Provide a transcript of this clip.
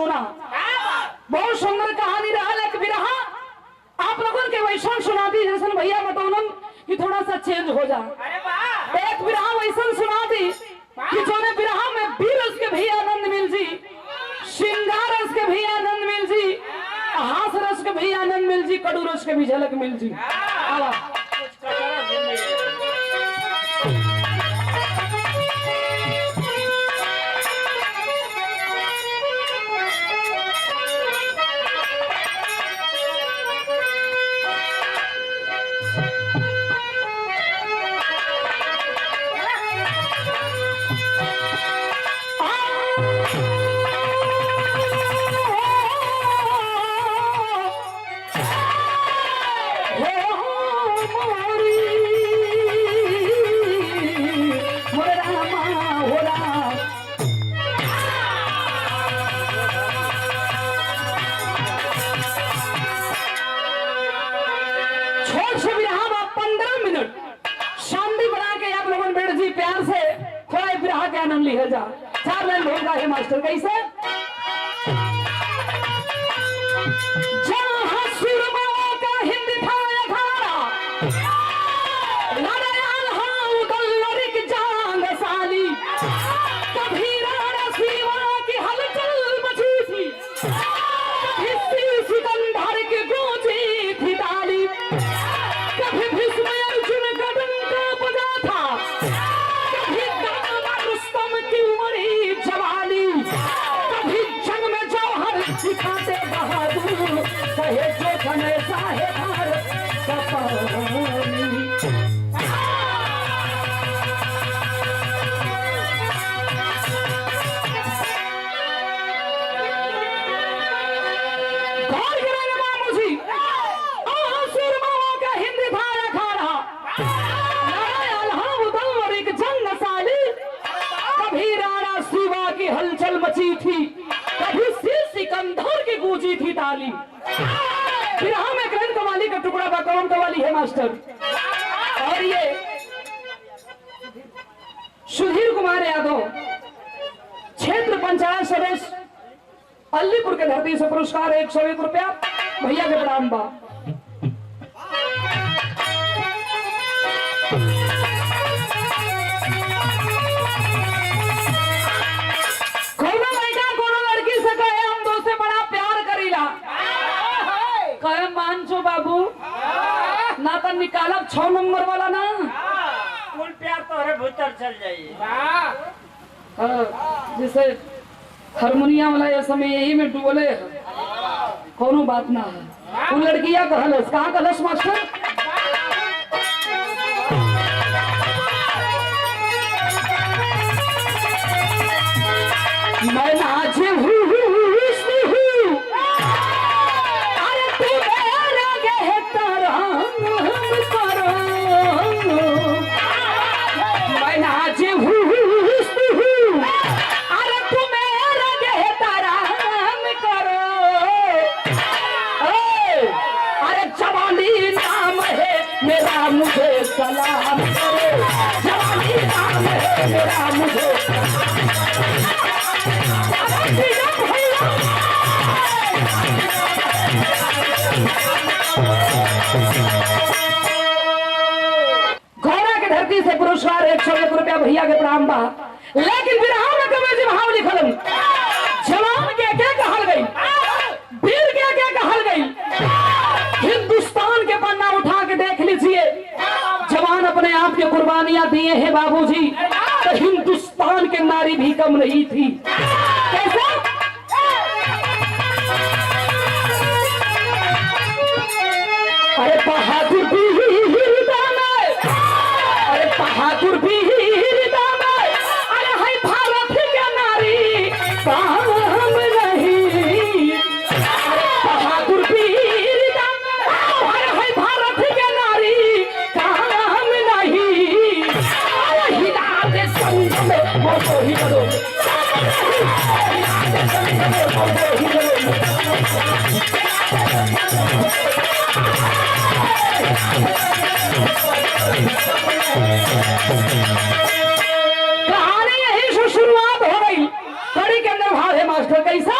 सुना। बहुत सुंदर कहानी रहा। एक बिरहा आप लोगों के वैसन सुना दी जैसन भैया बतौलन कि थोड़ा सा चेंज हो जा। एक बिरहा वैसन सुना दी कि जोने बिरहा में बीर रस के भी आनंद मिल जी, श्रृंगार रस के भी आनंद मिल जी, हास रस के भी आनंद मिल जी, कड़ू रस के भी झलक मिल जी। आनंद लिया जा। 4 लाइन बोलता है मास्टर कैसे? जहां सुरमाओं का हिंद था अखाड़ा, लड़ायाल हाँ उदल्लरिक जांग साली, कभी राणा सीवा की हलचल मची थी, कभी सिकंदर की गूंजी थी ताली, कभी भीष्म अर्जुन का डंका बजा था, दिखाते बहादुर कहे जो हमेशा है भारत का पानी। गौर करेंगे मामू जी, सुरमाओं का हिंद था अखाड़ा, लड़ायाल हाँ उदल्लरिक जंग साली, कभी राणा सीवा की हलचल मची थी, कभी सिकंदर की गूंजी थी ताली। फिर हम एक रन कवाली का टुकड़ा बा, कौन कवाली है मास्टर? और ये सुधीर कुमार यादव क्षेत्र पंचायत सदस्य अलीपुर के धरती से पुरस्कार 101 रुपया भैया के प्रणाम बा। बाबू ना तो निकालब 6 नंबर वाला ना, कुल प्यार तो हरे भीतर चल जाइए। जैसे हारमोनियम वाला ये समय यही में डुबले कोनो बात ना है। वो लड़कियां कहलस कहाँ कहलस मास्टर? मैं नाचे हूँ सलाम करो, जवानी नाम है मेरा मुझे घोड़ा के धरती से पुरस्कार 101 रुपया भैया के प्रणाम बा। लेकिन बिरहा में कभी भाव लिखल जवान के क्या कहल गई, वीर के क्या कहल गई। हिंदुस्तान के पन्ना उठा के देख लीजिए, जवान अपने आप की कुर्बानियां दिए हैं बाबूजी, तो हिंदुस्तान के नारी भी कम नहीं थी। कैसे? अरे बहादुर वीर दामे, अरे बहादुर वीर दामे, अरे है भारत के नारी काम नहीं। अरे बहादुर वीर दामे, अरे है भारत के नारी काम नहीं। अरे हिला दे संग में मोटो ही करो, हिला दे संग में मोटो ही करो। कहानी यही से शुरुआत हो गई। कड़ी के अंदर भाव है मास्टर कैसा?